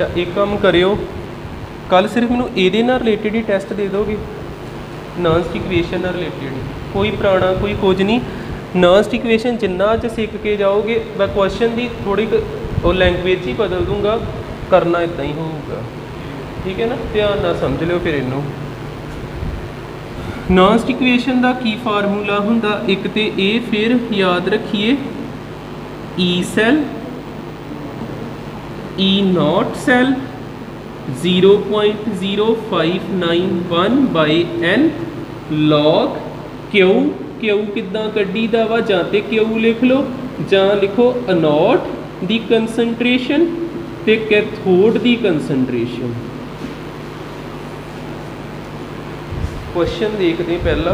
अच्छा एक काम करियो, कल सिर्फ मैनू ये रिलेटिड ही टैसट दे दोगे, नॉन स्टिक इक्वेशन रिलेटिड, कोई पुराना कोई कुछ नहीं। नॉन स्टिक इक्वेशन जिन्ना अज सीख के जाओगे मैं क्वेश्चन की थोड़ी लैंगुएज ही बदल दूँगा, करना इदा ही होगा। ठीक है ना, ध्यान ना समझ लियो। फिर इनू नॉन स्टिक इक्वेशन का की फार्मूला हुंदा, एक तो ये फिर याद रखिए E cell E naught cell 0.0591 log Q. Q किदा कड्डी दा वा, जां ते क्यू लिख लो जां लिखो अनॉट दी कंसनट्रेशन ते कैथोड दी कंसनट्रेशन। क्वेश्चन देखते हैं पहला,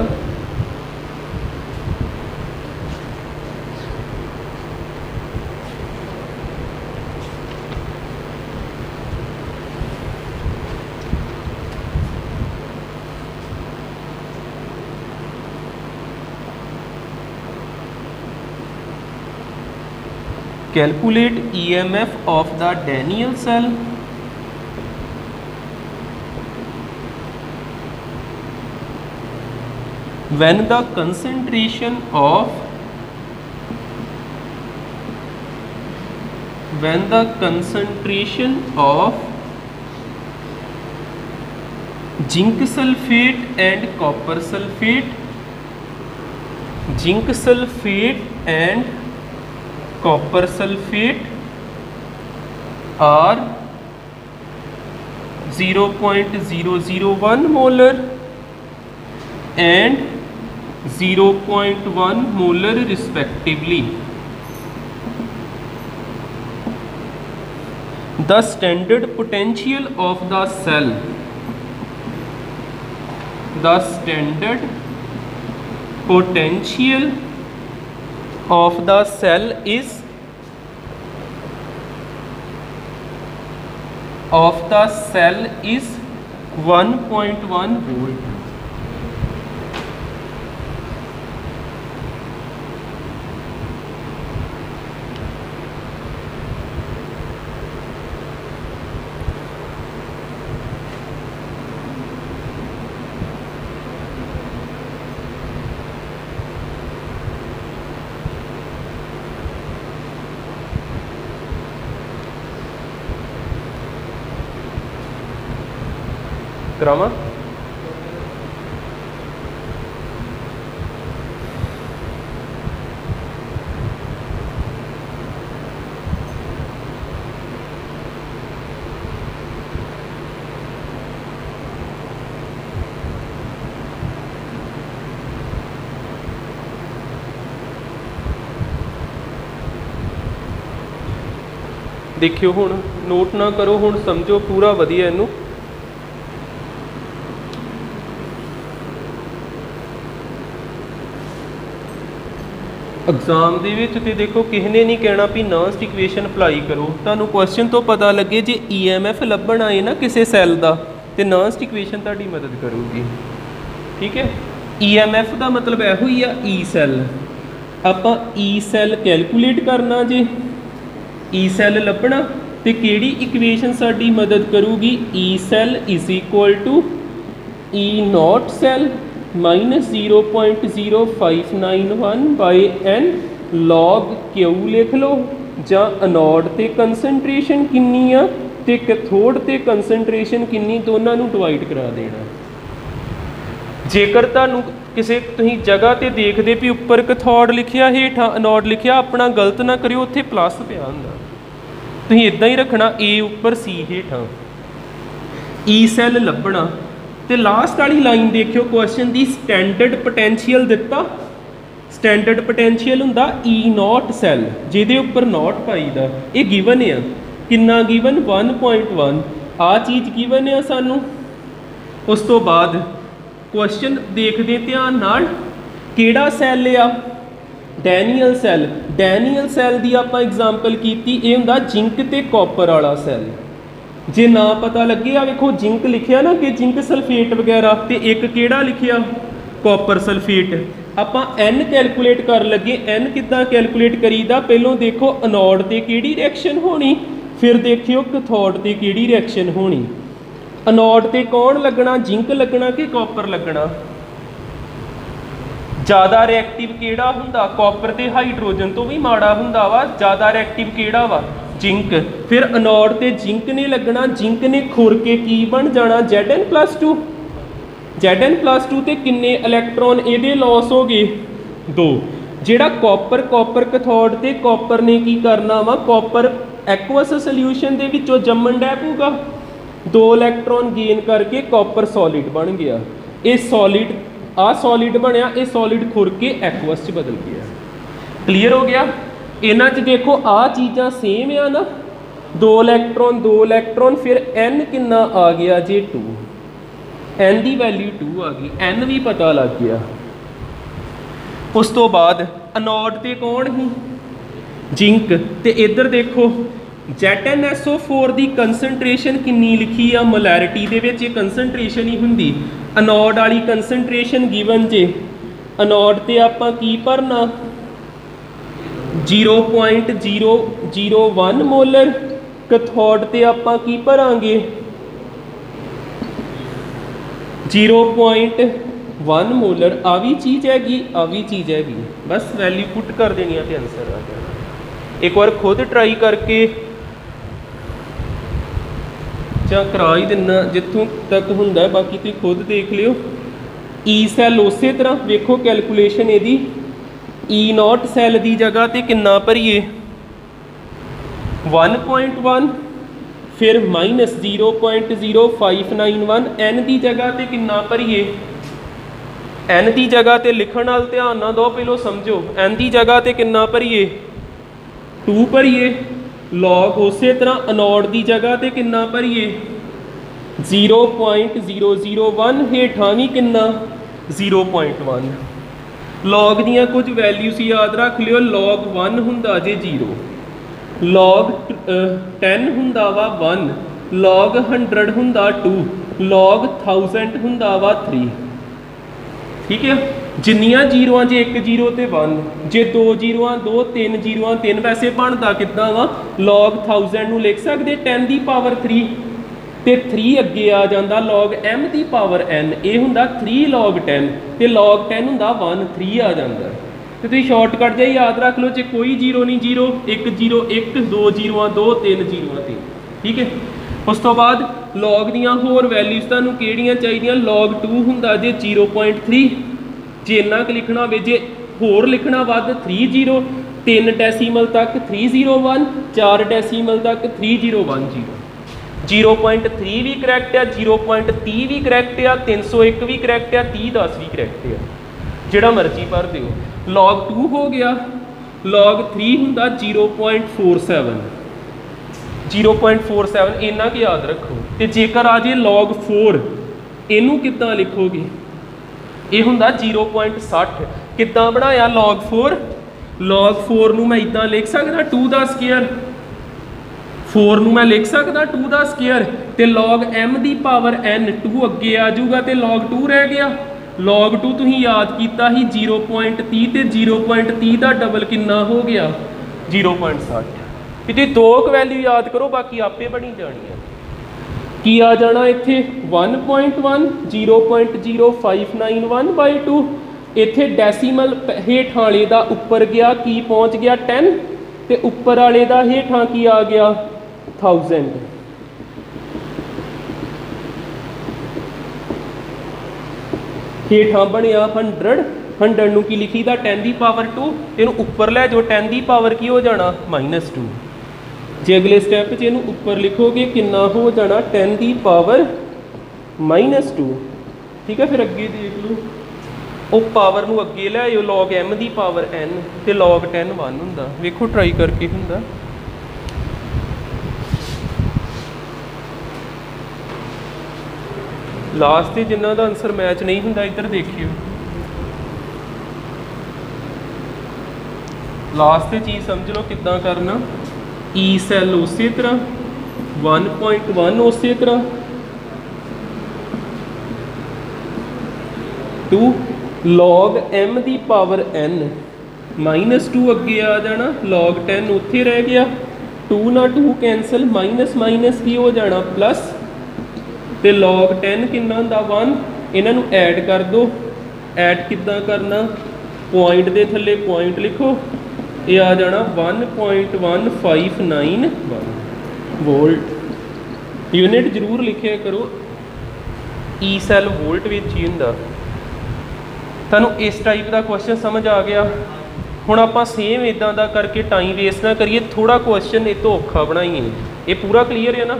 calculate EMF of the Daniell cell when the concentration of zinc sulfate and copper sulfate and copper sulfate are 0.001 molar and 0.1 molar respectively. The standard potential of the cell is 1.1 volt. करावा देखियो हुण note ना करो, हुण समझो पूरा वधिया इनू। एग्जाम दे विच ते देखो किसी ने नहीं कहना भी नॉन स्टिक इक्वेशन अप्लाई करो, तुहानू क्वेश्चन तो पता लगे जे EMF लभण आए ना किसी सैल का, तो नॉन स्टिक इक्वेशन तुहाडी मदद करूगी। ठीक है, EMF का मतलब इहो ही आ ई सैल। आपां ई सैल कैलकुलेट करना, जे ई सैल लभना तो किहड़ी इक्वेशन साडी मदद करूगी, E cell is equal to E naught cell minus 0.0591/n log Q लिख लो, जां अनोड ते कंसनट्रेशन किन्नी आ ते कैथोड ते कंसनट्रेशन किन्नी, दोनों नूं डिवाइड करा देना। जेकर तुहानूं किसी तुसीं जगह ते देखदे भी उपर कैथोड लिखिया हेठां अनोड लिखिया, अपना गलत ना करियो, उत्थे प्लस पिया हुंदा, तुसीं इदां ही रखना ए उपर सी हेठां। ई सैल लभना तो लास्ट वाली लाइन देखियो क्वेश्चन की, स्टैंडर्ड पोटेंशियल दिता, स्टैंडर्ड पोटेंशियल हुंदा ई नॉट सैल जिहदे उपर नॉट पाईदा, ये गिवन है किन्ना गिवन 1.1 आ चीज़ गिवन है सानू। उस तो बाद क्वेश्चन देखते ध्यान नाल, किहड़ा सैल आ डैनियल सैल। डैनियल सैल की आपां एग्जाम्पल की, ये हुंदा जिंक ते कॉपर वाला सैल। जे ना पता लगे आ वेखो जिंक लिखिया ना कि जिंक सल्फेट वगैरह, तो एक किहड़ा लिखिया कॉपर सल्फेट। आपां N कैलकुलेट कर लगे, N किद्दां कैलकुलेट करीदा, पहलों देखो अनोड ते किहड़ी रिएक्शन होनी, फिर देखियो कैथोड ते किहड़ी रिएक्शन होनी। एनोड ते कौन लगना, जिंक लगना कि कॉपर लगना। ज़्यादा रिएक्टिव किहड़ा हुंदा, कॉपर ते हाइड्रोजन तो भी माड़ा हुंदा वा। ज़्यादा रिएक्टिव किहड़ा वा, जिंक। फिर एनोड ते जिंक ने लगना, जिंक ने खुर के की बन जाना Zn+2। Zn+2 ते किन्ने इलैक्ट्रॉन इहदे लॉस हो गए, 2। जिहड़ा कॉपर, कॉपर कैथोड ते कॉपर ने की करना वा, कॉपर एक्वस सोल्यूशन दे विचों जम्मन डै पऊगा, 2 इलैक्ट्रॉन गेन करके कॉपर सॉलिड बन गया। ये सॉलिड आ सॉलिड बनया, ये सॉलिड खुर के एक्वस च बदल गया। क्लीयर हो गया। इन्हां च देखो आ चीज़ां सेम आ ना, 2 इलैक्ट्रॉन 2 इलैक्ट्रॉन, फिर n कितना आ गया जे 2, n की वैल्यू 2 आ गई, n भी पता लग गया। उस तो बाद एनोड ते कौन ही, जिंक। ते इधर देखो ZnSO4 की कंसनट्रेशन कितनी लिखी आ, मोलैरिटी दे विच ये कंसनट्रेशन ही हुंदी। एनोड वाली कंसनट्रेशन गिवन जे, एनोड ते आपां की भरना 0.001 मोलर, कैथोड ते आपां की भरांगे 0.1 मोलर। आ भी चीज़ हैगी, आ भी चीज़ हैगी, बस वैल्यू पुट कर देनी है तो आंसर आ जाना। एक बार खुद ट्राई करके ਜਾਂ ਕਰਾ ਹੀ ਦਿੰਨਾ ਜਿੱਥੋਂ ਤੱਕ ਹੁੰਦਾ, ਬਾਕੀ ਤੁਸੀਂ ਖੁਦ ਦੇਖ ਲਿਓ। ਈ ਸੈੱਲ ਉਸੇ ਤਰ੍ਹਾਂ ਵੇਖੋ ਕੈਲਕੂਲੇਸ਼ਨ ਇਹਦੀ, E0 ਸੈੱਲ ਦੀ ਜਗ੍ਹਾ ਤੇ ਕਿੰਨਾ ਭਰੀਏ 1.1, ਫਿਰ -0.0591, n ਦੀ ਜਗ੍ਹਾ ਤੇ ਕਿੰਨਾ ਭਰੀਏ, n ਦੀ ਜਗ੍ਹਾ ਤੇ ਲਿਖਣ ਨਾਲ ਧਿਆਨ ਨਾ ਦਿਓ, ਪਹਿਲਾਂ ਸਮਝੋ। n ਦੀ ਜਗ੍ਹਾ ਤੇ ਕਿੰਨਾ ਭਰੀਏ 2 ਭਰੀਏ, लॉग उस तरह एनोड की जगह तो कितना भरीए 0.001, हेठा भी कितना 0.1। लॉग दियाँ कुछ वैल्यूज याद रख लियो, लॉग 1 हुंदा जे 0, लॉग 10 हुंदा वा 1, लॉग 100 हुंदा 2, लॉग 1000 हुंदा वा 3। ठीक है, जिन्नियां जीरो जे 1 जीरो तो 1, जे 2 जीरो 2, 3 जीरो 3, वैसे बनता कितना वा, लॉग 1000 नूं लिख सकते 10 की पावर 3, तो 3 अगे आ जाता लॉग m की पावर n, ये हुंदा 3 लॉग 10, तो लॉग 10 हुंदा 1, 3 आ जाता। तो तुसीं शॉर्टकट जिहा याद रख लो, जे कोई जीरो नहीं, जीरो 1 जीरो 1, 2 जीरो 2, 3 जीरो 3। ठीक है, उस तो बाद लॉग दियाँ होर वैल्यूज तुहानूं किहड़ियां चाहीदियां, लॉग 2 हुंदा जे 0.3, जे इन्ना क लिखना होवे, जे होर लिखना वध 30, 3 डेसीमल तक 301, 4 डेसीमल तक 3010। 0.3 भी करैक्ट है, 0.30 भी करैक्ट है, 301 भी करैक्ट है, 3010 भी करैक्ट है, जिहड़ा मर्जी भर दिओ। लॉग 2 हो गया, लॉग 3 हुंदा 0.47, 0.47 इन्ना क याद रखो। तो जेकर आ जाए लॉग 4, इनू कितना लिखोगे, ये हुंदा 0.60। कितना बनाया लॉग 4, लॉग 4 नूं मैं इदां लिख सकदा 2 दा स्केयर, 4 नूं मैं लिख सकदा 2 दा स्केयर, तो लॉग m की पावर n 2 अगे आ जाऊगा, तो लॉग 2 रह गया। लॉग 2 तुसीं याद कीता ही 0.30, तो 0.30 का डबल कितना हो गया 0.60। ये 2 वैल्यू याद करो, बाकी आपे बनी जानी है। की आ जाना इत्थे 1.1, 0.0591/2, इत्थे डेसीमल हेठां वाले दा उपर गया की पहुँच गया 10, ते उपर वाले दा हेठां की आ गया 1000। हेठां बनया 100, 100 नूं की लिखी दा 10 की पावर 2, इनू उपर लै जाओ 10 की पावर की हो जाना -2। जे अगले स्टैप च इनू उपर लिखोगे कितना हो जाना 10 की पावर -2। ठीक है, फिर अगे देख लो, वो पावर नूं अगे लै आओ, लॉग m की पावर n, तो लॉग 10 1 हुंदा। वेखो ट्राई करके हुंदा। लास्ट जिन्हों का आंसर मैच नहीं हुंदा, इधर देखियो, लास्ट चीज़ समझ लो किद्दां करना। ई सैल उस तरह, 1.1 उस तरह, 2 लॉग m की पावर n -2 अगे आ जाना, लॉग 10 उत्थे रह गया, 2 ਨਾਲ 2 कैंसल माइनस माइनस की हो जाना प्लस तो log 10 कितना होंदा 1 इन्हों ऐड कर दो ऐड किद्दां करना पॉइंट के थले पॉइंट लिखो ये आ जाना 1.1591 वोल्ट यूनिट जरूर लिखे करो ई सैल वोल्ट विच ही हुंदा तुहानूं इस टाइप का क्वेश्चन समझ आ गया हुण आपां सेम इदां दा करके टाइम वेस्ट ना करिए थोड़ा क्वेश्चन ये तो औखा बनाइए ये पूरा क्लीयर है ना।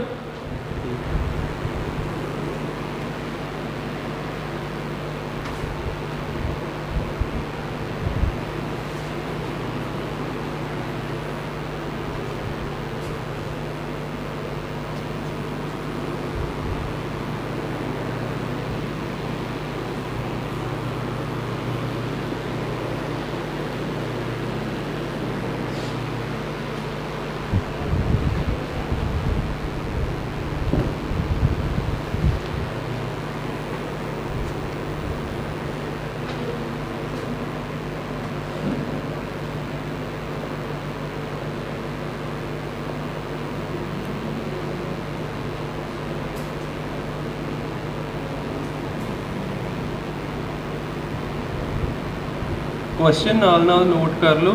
क्वेश्चन नाल नाल नोट कर लो।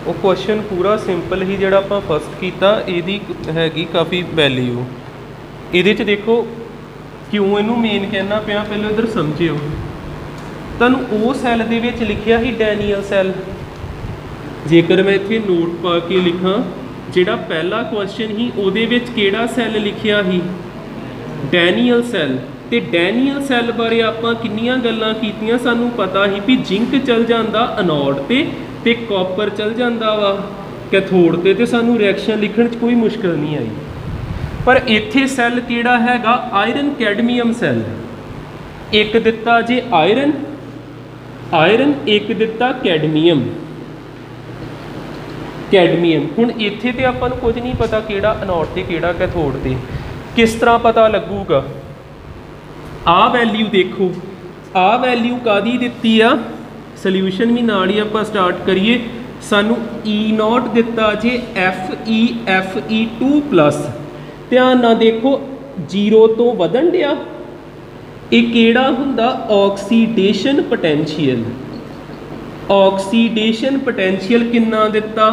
वो क्वेश्चन पूरा सिंपल ही जोड़ा आप फस्ट किया यदी हैगी काफ़ी वैल्यू ये देखो क्यों इनू मेन कहना पाया पहले इधर समझियो तुहानूं वो सैल दे विच लिखिया ही डैनियल सैल जेकर मैं इत्थे नोट पा के लिखा जिहड़ा पहला क्वेश्चन ही उहदे विच किहड़ा सैल लिखिया ही डैनियल सैल ते डैनियल सैल बारे आपां किन्नियां गल्लां कीतियां सानूं पता ही भी जिंक चल जांदा एनोड ते कॉपर चल जाता वा कैथोड ते सानू रिएक्शन लिखण च कोई मुश्किल नहीं आई पर इत्थे सैल किहड़ा हैगा आयरन कैडमियम सैल एक दिता जे आयरन एक दिता कैडमियम हुण इत्थे ते आपां नूं कुछ नहीं पता किहड़ा एनोड ते किहड़ा कैथोड ते किस तरह पता लगूगा आ वैल्यू देखो आ वैल्यू कादी दित्ती आ सल्यूशन भी नाल ही आपां स्टार्ट करिए सानू E0 दिता जे Fe2 प्लस ध्यान ना देखो 0 तो वधन दिया ये किहड़ा हुंदा ऑक्सीडेशन पोटेंशियल किन्ना दिता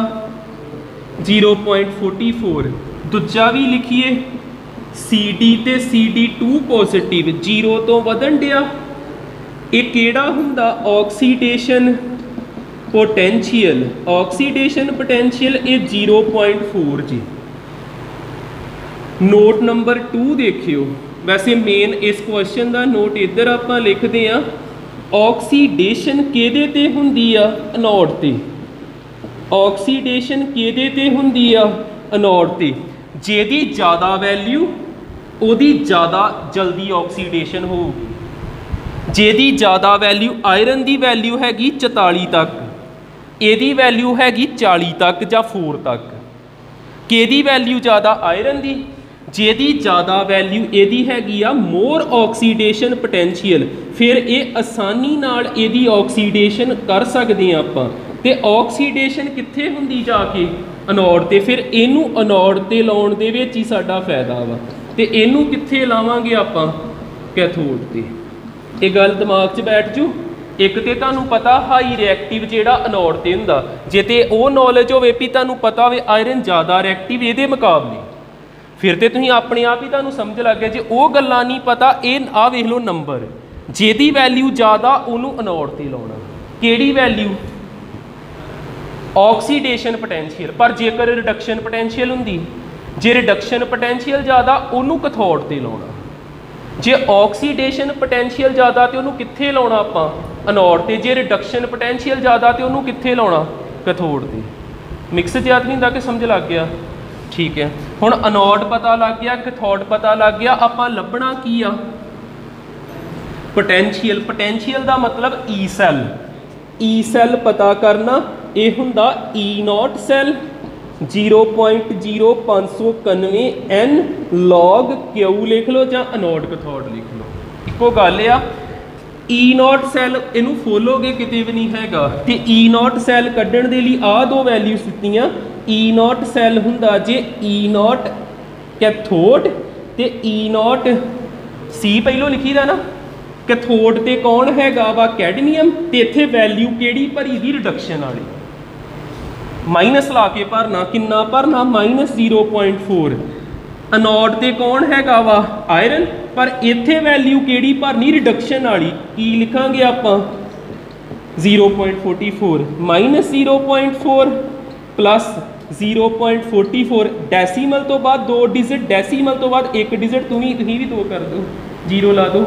0.44 दूजा भी लिखिए CD ते CD2 पॉजिटिव 0 तो वधन दिया ये किहड़ा हुंदा ऑक्सीडेशन पोटेंशियल ये 0.4 जी। नोट नंबर 2 देखियो वैसे मेन इस क्वेश्चन का नोट इधर आप लिखते हैं ऑक्सीडेशन किहदे ते हुंदी आ एनोड ते ऑक्सीडेशन किहदे ते हुंदी आ एनोड ते जिहदी ज़्यादा वैल्यू उहदी ज़्यादा जल्दी ऑक्सीडेशन होगी जिहदी ज़्यादा वैल्यू आयरन की वैल्यू हैगी 44 तक इहदी वैल्यू हैगी 40 तक या 4 तक किहदी वैल्यू ज़्यादा आयरन की जिहदी ज़्यादा वैल्यू इहदी हैगी आ मोर ऑक्सीडेशन पोटेंशियल फिर ये आसानी नाल इहदी ऑक्सीडेशन कर सकते हैं आपां ते ऑक्सीडेशन कित्थे हुंदी जाके एनोड ते फिर इनू एनोड ते लाउण दे विच ही साडा फायदा वा ते इनू कित्थे लावांगे आपां कैथोड ते ये गल दिमाग 'च बैठ जू एक तो तुहानूं पता हाई रिएक्टिव जिहड़ा एनोड ते हुंदा जे ते ओह नॉलेज होवे भी तुहानूं पता होवे आयरन ज़्यादा रिएक्टिव इहदे मुकाबले फिर तो तुसीं अपने आप ही तुहानूं समझ लग गया जे ओह गल्लां नहीं पता ये आ वेख लो नंबर जिहदी वैल्यू ज़्यादा उहनूं एनोड ते लाउणा किहड़ी वैल्यू ऑक्सीडेशन पोटेंशियल पर जेकर रिडक्शन पोटेंशियल हुंदी जे रिडक्शन पोटेंशियल ज़्यादा उहनूं कैथोड ते लाउणा जे ऑक्सीडेशन पोटेंशियल ज़्यादा तो उन्होंने कित्थे लाउणा आपां एनोड ते जे रिडक्शन पोटेंशियल ज़्यादा तो उन्होंने कित्थे लाउणा कैथोड ते मिक्स ज्यादा नहीं हुंदा कि समझ लग गया ठीक है हुण एनोड पता लग गया कैथोड पता लग गया आपां लभना की आ पोटेंशियल पोटेंशियल का मतलब ई सैल पता करना ये हुंदा ई naught cell 0.0591 N log Q लिख लो या एनोड कैथोड लिख लो इको गल आ ई नॉट सैल इनू खोलोगे किते भी नहीं हैगा ते ई नॉट सैल कड्ढण दे लई आ दो वैल्यूज दित्तियां ई नॉट सैल हुंदा जे ई नॉट कैथोड ते ई नॉट सी पहलों लिखी दा ना कैथोड ते कौन हैगा वा कैडमियम ते इत्थे वैल्यू किहड़ी भरी दी रिडक्शन वाली माइनस ला के भरना किन्ना भरना -0.4 एनोड ते कौन हैगा वा आयरन पर इत्थे वैल्यू किहड़ी भरनी रिडक्शन वाली की लिखांगे आपां 0.44 -0.4 प्लस 0.44 डेसीमल तो बाद 2 डिजिट डेसीमल तो बाद 1 डिजिट तुसीं भी 2 कर दो 0 ला दो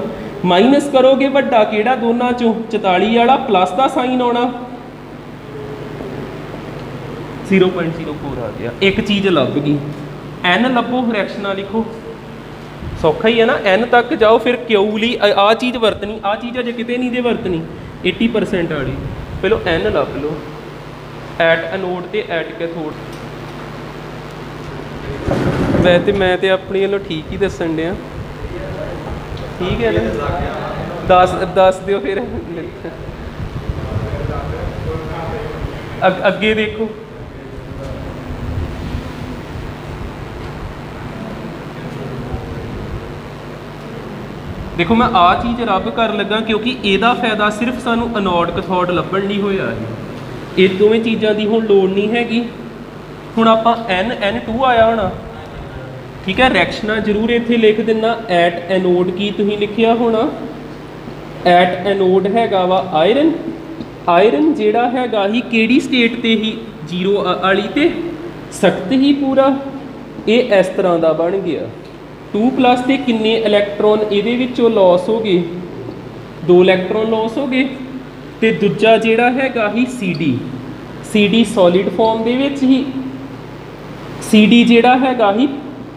माइनस करोगे वड्डा किहड़ा दोनों चों 44 वाला प्लस का साइन आना 0.04 आ गया एक चीज़ लभ गई एन लभो फ्रैक्शना लिखो सौखा ही है ना एन तक जाओ फिर क्यू ली आ चीज़ वरतनी आ चीज़ अजे किते नहीं दे वरतनी 80% वाली पहलो एन लभ लो एट एनोड ते एट कैथोड वैसे मैं तो अपनी वालों ठीक ही दसन दिया ठीक है ना दस दियो फिर अगे देखो देखो मैं आ चीज़ रब कर लगा क्योंकि ਇਹਦਾ फायदा सिर्फ सानू एनोड कैथोड ਲੱਭਣ नहीं होया है ये दोवें चीज़ों की हुण लोड़ नहीं हैगी हुण आपां N2 आया होना ठीक है रिएक्शनां जरूर इत्थे लिख देना एट एनोड की तुसीं लिखिया होना एट एनोड हैगा वा आयरन आयरन जिहड़ा हैगा ही किहड़ी स्टेट ते ही 0 वाली ते सख्त ही पूरा ये इस तरह का बन गया 2+ ते किन्ने इलैक्ट्रॉन इहदे विचों लॉस हो गए 2 इलैक्ट्रॉन लॉस हो गए ते दूजा जिहड़ा हैगा ही CD सॉलिड फॉर्म दे विच ही CD जिहड़ा हैगा ही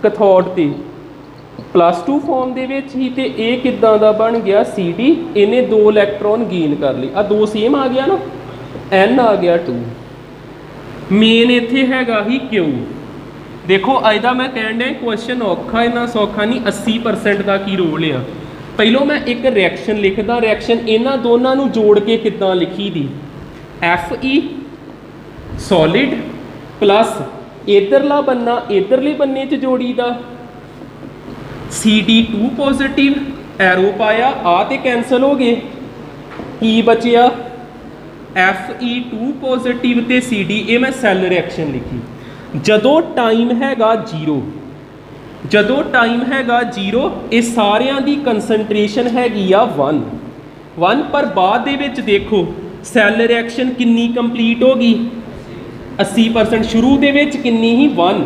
कैथोड ते +2 फॉर्म दे विच ही ते इह किदां दा बन गया CD इहने 2 इलैक्ट्रॉन गेन कर लिए आ 2 सेम आ गया ना N आ गया 2 मेन इत्थे हैगा ही Q देखो अज का मैं कहन डया क्वेश्चन औखा इन्ना सौखा नहीं 80% का की रोल आ पहलों मैं एक रिएक्शन लिखदा रिएक्शन इन्हां दोनों नूं जोड़ के किदां लिखी दी Fe सॉलिड प्लस इधरला बन्ना इधरले बन्ने च जोड़ी दा CD2 पॉजिटिव एरो पाया आ ते कैंसल हो गए की बचिया Fe2 पॉजिटिव ते CD ये मैं सैल रिएक्शन लिखी जदों टाइम हैगा 0 जदों टाइम हैगा 0 ये सारियां दी कंसनट्रेशन हैगी आ 1 पर बाद दे विच देखो सैल रिएक्शन किन्नी कंप्लीट होगी 80% शुरू दे विच किन्नी ही 1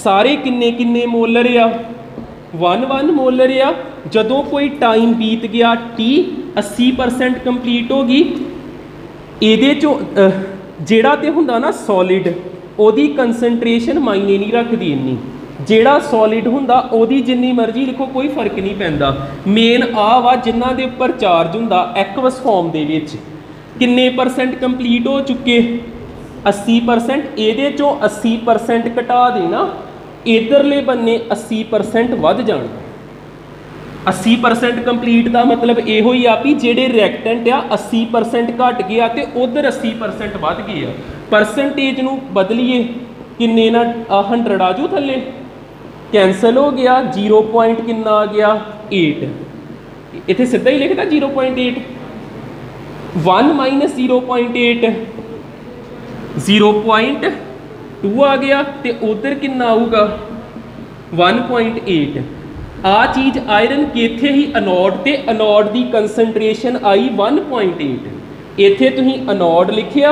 सारे किन्ने किन्ने मोलर आ 1 1 मोलर आ। जदों कोई टाइम बीत गया T 80% कंप्लीट हो गई, ये जेड़ा तो हुंदा ना सॉलिड, ओदी कंसनट्रेशन मायने नहीं रखती इन्नी। जेड़ा सॉलिड हुंदा ओदी जिन्नी मर्जी लिखो कोई फर्क नहीं पैंदा। मेन आ वा जिन्हां दे उपर चार्ज हुंदा एक्वस फॉर्म दे विच किन्ने परसेंट कंप्लीट हो चुके 80%। ये 80% घटा देना, इधरले बन्ने 80% वध जाना। 80% कंप्लीट का मतलब यो ही आ भी जेडे रिएक्टेंट आ 80% घट गया तो उधर 80% वध गया। परसेंटेज नूं बदलीए किन्ने ना 100 आजू थले कैंसल हो गया, 0 पॉइंट किन्ना आ गया 8। इत्थे सीधा ही लिखता 0.8। 1 माइनस 0.8 0.2 आ गया तो उधर किन्ना आऊगा 1.8। आ चीज़ आयरन किथे ही अनोड, ते अनोड की कंसनट्रेशन आई 1.8। इत्थे तुसीं अनोड लिखिया,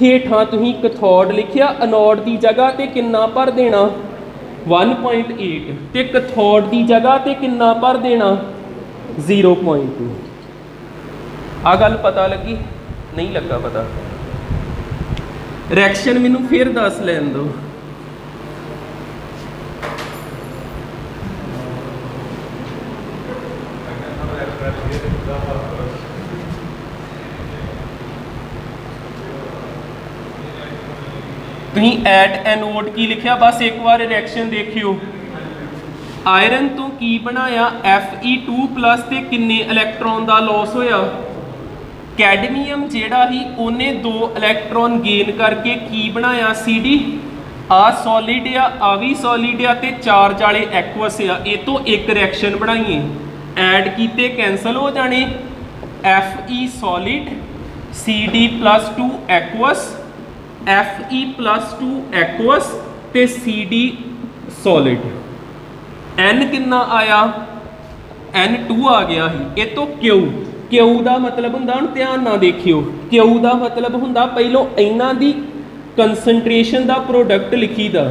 हेठां तुसीं कैथोड लिखिया। अनोड की जगह ते किन्ना भर देना 1.8 ते कैथोड की जगह ते किन्ना भर देना 0.2। आ गल पता लगी? नहीं लगा पता? रिएक्शन मैनू फिर दस लैन दो। तुसीं एट एनोड की लिखिया, बस एक बार रिएक्शन देखियो। आयरन तो की बनाया Fe2+ ते किन्ने इलैक्ट्रॉन का लॉस होया। कैडमियम जेड़ा ही उन्हें 2 इलैक्ट्रॉन गेन करके की बनाया Cd। आ सॉलिड आ भी सॉलिड आ ते चार्ज वाले एक्वस आ। ये तो एक रिएक्शन बनाइए, ऐड कीते कैंसल हो जाने। Fe solid Cd+2 aqueous, Fe+2 aqueous ते Cd सॉलिड। N किन्ना आया N2 आ गया ही। ये तो क्यू का मतलब हुंदा, हुण ध्यान ना देखियो, क्यू का मतलब हुंदा पहलों इन्हां दी कंसनट्रेशन का प्रोडक्ट लिखीदा।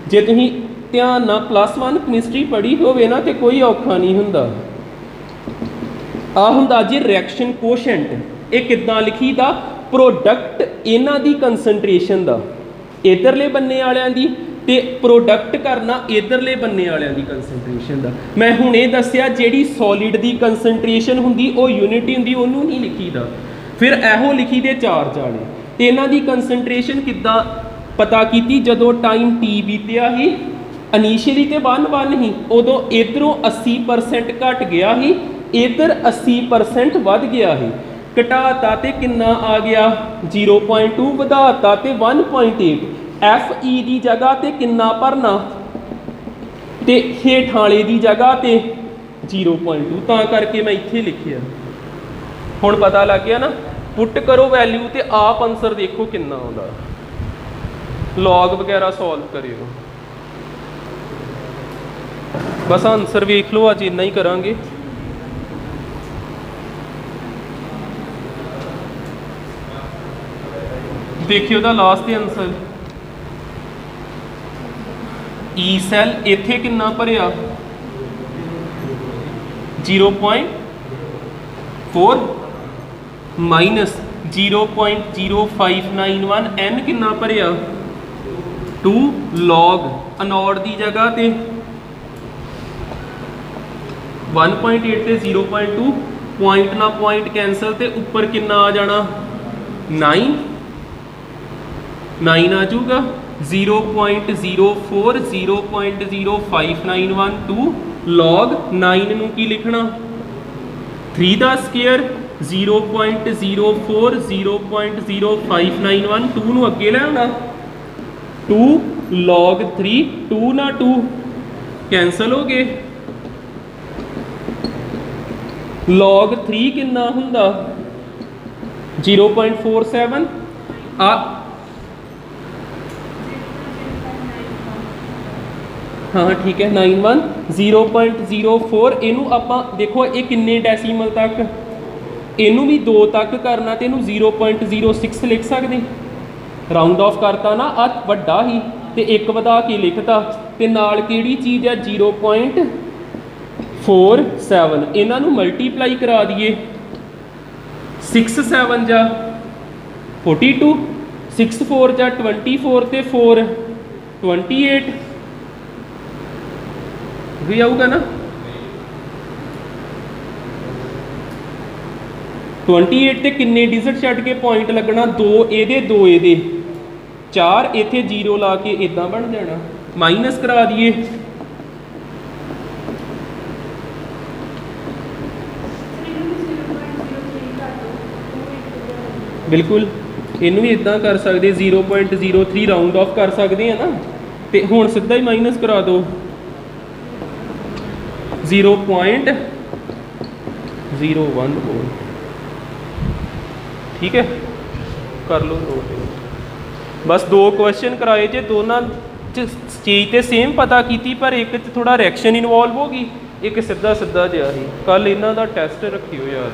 जे तुसीं ध्यान ना +1 कैमिस्ट्री पढ़ी होवे ना तो कोई औखा नहीं हुंदा। आ हुंदा जी रिएक्शन कोशेंट। ये किद्दां लिखीदा? प्रोडक्ट इन्हां दी कंसनट्रेशन का इधरले बन्ने वालियां दी ते प्रोडक्ट करना इधरले बन्ने वालियां दी कंसनट्रेशन का। मैं हुणे दस्सिया जिहड़ी सॉलिड की कंसनट्रेशन हुंदी वो यूनिटी हुंदी, उहनूं नहीं लिखीदा। फिर एहो लिखी दे चार्ज वाले ते इन्हां दी कंसनट्रेशन किद्दां पता कीती? जदों टाइम T बीतिया ही, इनिशियली तो 1 1 ही, उदों इधरों 80% घट गया ही, इधर 80% वध गया ही। घटाता तो किन्ना आ गया 0.2, वधाता तो 1.8। Fe की जगह तो किन्ना भरना ते हेठाले की जगह तो 0.2, ता करके मैं इत्थे लिखिया। हुण पता लग गया ना? पुट करो वैल्यू तो आप आंसर देखो किन्ना आउंदा। लॉग वगैरह सॉल्व करियो, बस आंसर वेख लो। अज इन्ना ही करांगे। देखियो दा लास्ट आंसर। ई सैल इत्थे किन्ना भरिया 0.4 माइनस 0.0591। N किन्ना भरिया 2 लॉग। अनोड की जगह ते 1.8 ते 0.2, पॉइंट ना पॉइंट कैंसल ते उपर किन्ना आ जाना 9 आ जाऊगा। 0.04 0.05912 लॉग 9 नूं की लिखना 3 का स्केयर 0.04 0.0591 2 नूं अगे लिया 2 लॉग 3 2 ना 2 कैंसल हो गए। लॉग 3 किन्ना हुंदा 0.47 आ हाँ ठीक है 91 0.04। इनू आपां देखो ये किन्ने डेसीमल तक, इनू भी 2 तक करना तो इनू 0.06 लिख सकते। राउंड ऑफ करता ना आ वड्डा ही तो एक वधा के लिखता, तो नाल किहड़ी चीज़ है 0.47, इन्हां नूं मल्टीप्लाई करा दिए, 6 7 जा 42, 6 4 जा 24 ते 4 28 भी आऊगा ना। 28 ते किन्ने डिजिट छड्ड के पॉइंट लगना, 2 ਇਹਦੇ 2 ਇਹਦੇ 4 इत्थे 0 ला के इदां बन जाना, माइनस करा दिए, बिल्कुल इनू भी इदां कर सकते, 0.03 राउंड ऑफ कर सकते हैं ना। तो हुण सीधा ही माइनस करा दो, 0.014, ठीक है कर लो नोट। बस 2 क्वेश्चन कराए जे, दोनों चीज़ तो सेम पता की, पर एक थोड़ा रिएक्शन इनवॉल्व होगी, एक सीधा सीधा जिहा ही। कल इन्हां दा टैसट रखियो यार।